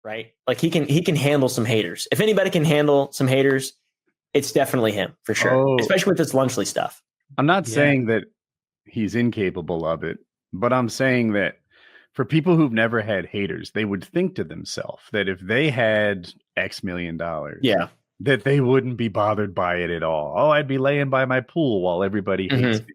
right? Like he can handle some haters. If anybody can handle some haters, it's definitely him for sure. Especially with this Lunchley stuff. I'm not saying that he's incapable of it, but I'm saying that for people who've never had haters, they would think to themselves that if they had X million dollars, that they wouldn't be bothered by it at all. Oh, I'd be laying by my pool while everybody hates me.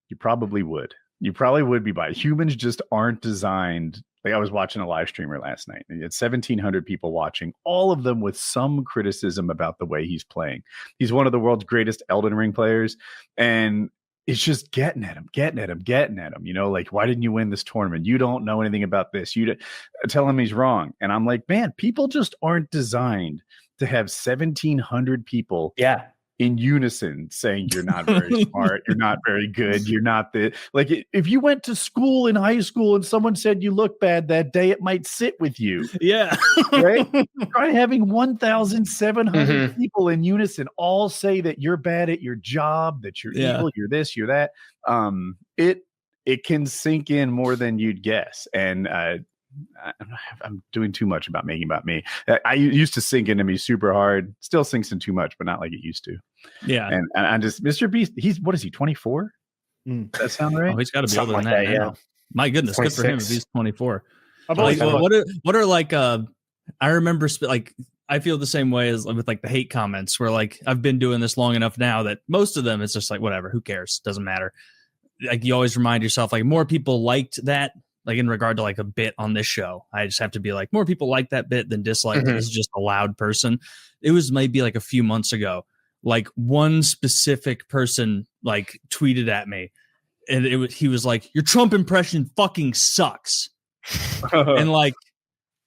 You probably would. You probably would be by. Humans just aren't designed. Like I was watching a live streamer last night, and you had 1,700 people watching, all of them with some criticism about the way he's playing. He's one of the world's greatest Elden Ring players, and it's just getting at him. You know, like, why didn't you win this tournament? You don't know anything about this. You tell him he's wrong. And I'm like, man, people just aren't designed to have 1,700 people in unison saying you're not very smart, you're not very good, you're not the like. If you went to school in high school and someone said you look bad that day, it might sit with you. Right. Try having 1,700 people in unison all say that you're bad at your job, that you're evil, you're this, you're that. It can sink in more than you'd guess. And I'm doing too much about making about me. I used to sink into me super hard. Still sinks in too much, but not like it used to. Yeah. And I just Mr. Beast. What is he? 24? Does that sound right? Oh, he's got to be Something older like than that. that, Yeah. My goodness, 26. good for him if he's 24. Like, what are like? I remember like I feel the same way as with like the hate comments, where like I've been doing this long enough now that most of them it's just like whatever, who cares? Doesn't matter. Like you always remind yourself, like more people liked that. Like in regard to like a bit on this show, I just have to be like more people like that bit than dislike it. This is just a loud person. It was maybe like a few months ago, like one specific person like tweeted at me, and he was like, "Your Trump impression fucking sucks," and like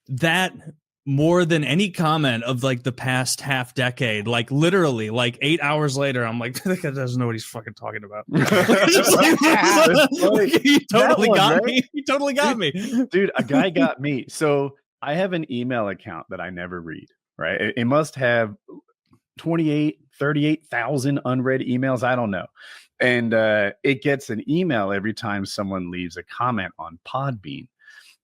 that more than any comment of like the past half decade, like literally like 8 hours later, I'm like, that guy doesn't know what he's fucking talking about. He totally got me. He totally got me. Dude, a guy got me. So I have an email account that I never read, right? It must have 38,000 unread emails. I don't know. And it gets an email every time someone leaves a comment on Podbean.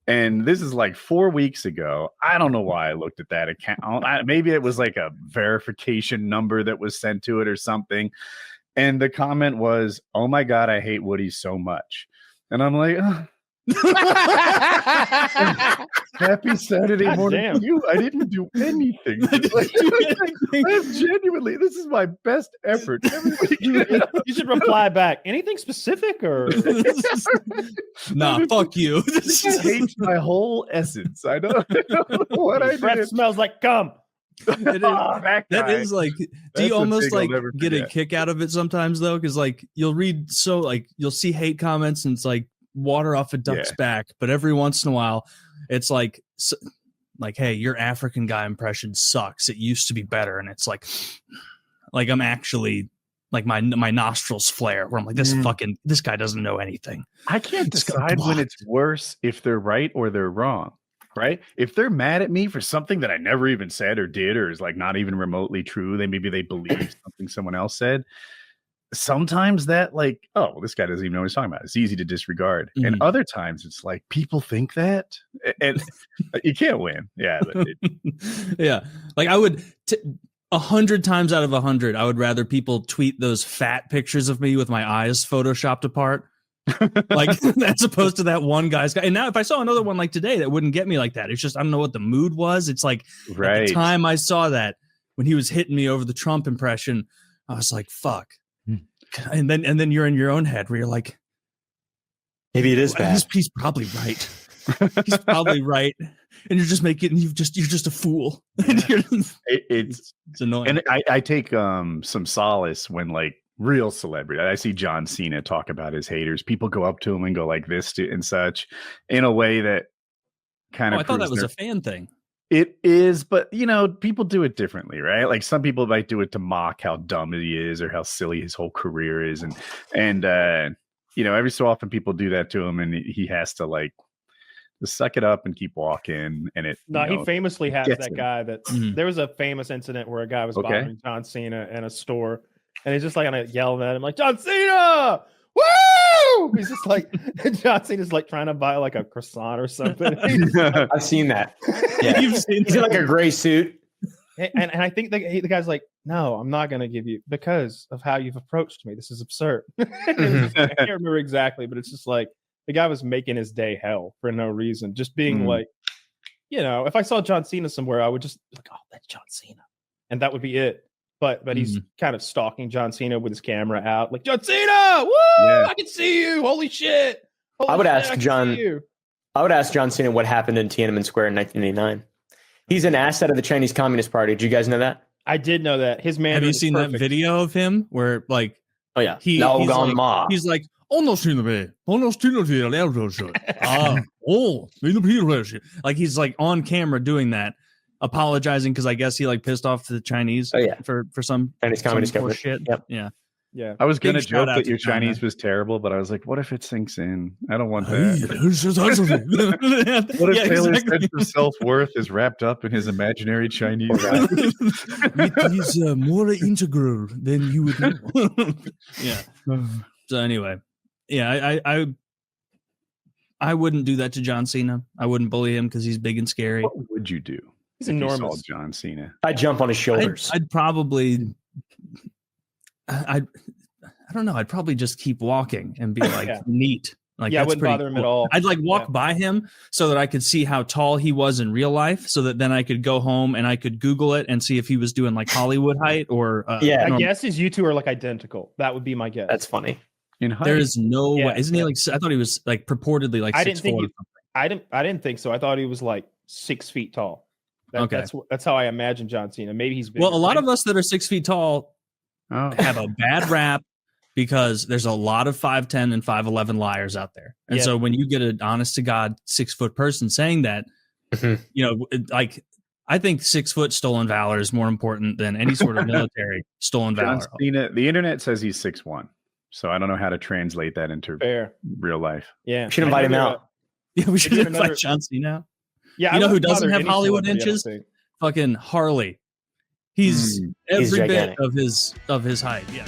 And this is like 4 weeks ago. I don't know why I looked at that account. Maybe it was like a verification number that was sent to it or something. And the comment was, "Oh my God, I hate Woody so much." And I'm like, happy Saturday morning to you. I didn't do anything. Like, genuinely, this is my best effort. You should reply back. Anything specific or nah? Fuck you. This hates my whole essence. I don't know what I breath did. smells like cum. That is like, do you almost like get a kick out of it sometimes though? Because like you'll read you'll see hate comments and it's like water off a duck's back, but every once in a while it's like hey, your African guy impression sucks, it used to be better, and it's like I'm actually like my nostrils flare where I'm like, this guy doesn't know anything. I can't decide when it's worse if they're right or they're wrong, right? If they're mad at me for something that I never even said or did, or is like not even remotely true, maybe they believe something someone else said. Sometimes that like, oh, well, this guy doesn't even know what he's talking about. It's easy to disregard. And other times it's like people think that, and you can't win. Yeah. Yeah. Like I would 100 times out of 100, I would rather people tweet those fat pictures of me with my eyes photoshopped apart. Like as opposed to that one guy's guy. And now if I saw another one like today, that wouldn't get me like that. It's just, I don't know what the mood was. It's like at the time I saw that when he was hitting me over the Trump impression, I was like, fuck. And then you're in your own head where you're like, maybe it is bad. He's probably right. He's probably right. And you're just a fool. Yeah. It's annoying. And I take some solace when like real celebrity. I see John Cena talk about his haters. People go up to him and go like this and such in a way that kind of. I thought that was a fan thing. It is, but you know, people do it differently, right? Like some people might do it to mock how dumb he is or how silly his whole career is, and you know, every so often people do that to him, and he has to like just suck it up and keep walking. And he famously has that guy that there was a famous incident where a guy was bothering John Cena in a store, and he's just like yelling at him like, "John Cena, woo!" woo! He's just like John Cena's like trying to buy like a croissant or something. Like, I've seen that. Yeah, You've seen he's in like a gray suit. and I think the guy's like, no, I'm not going to give you because of how you've approached me. This is absurd. I can't remember exactly, but it's just like the guy was making his day hell for no reason. Just being like, you know, if I saw John Cena somewhere, I would just be like, oh, that's John Cena, and that would be it. But he's kind of stalking John Cena with his camera out, like John Cena, woo! Yeah. I can see you. Holy shit! Holy I would shit, ask John. I would ask John Cena what happened in Tiananmen Square in 1989. He's an asset of the Chinese Communist Party. Did you guys know that? I did know that. His man. Have you seen that video of him where like? Oh yeah. He's like, oh no, like he's like on camera doing that, apologizing because I guess he like pissed off the Chinese. Oh yeah. For some Chinese Communist government. Shit. Yep. Yeah. Yeah. I was gonna joke that your Chinese was terrible, but I was like, what if it sinks in? I don't want that. What if Taylor's sense of self-worth is wrapped up in his imaginary Chinese? It is more integral than you would know. Yeah. So anyway, yeah, I wouldn't do that to John Cena. I wouldn't bully him because he's big and scary. What would you do? He's enormous. You saw John Cena. I'd jump on his shoulders. I'd probably. I don't know. I'd probably just keep walking and be like neat. Like I that's wouldn't bother him at all. I'd like walk by him so that I could see how tall he was in real life, so that then I could go home and I could Google it and see if he was doing like Hollywood height or. I guess his you two are like identical. That would be my guess. That's funny. In height, there is no way. Isn't he like? I thought he was like purportedly like 6'4". I didn't think so. I thought he was like 6 feet tall. That's how I imagine John Cena. Maybe he's bigger. Well, a lot of us that are 6 feet tall have a bad rap because there's a lot of 5'10" and 5'11" liars out there. And so when you get an honest to God 6 foot person saying that, you know, like I think 6 foot stolen valor is more important than any sort of military stolen valor. Cena, the internet says he's 6'1", so I don't know how to translate that into real life. Yeah, we should invite him out. Yeah, we should invite John Cena. Yeah, you know who doesn't have Hollywood inches? Fucking Harley. He's every bit of his height. Yeah.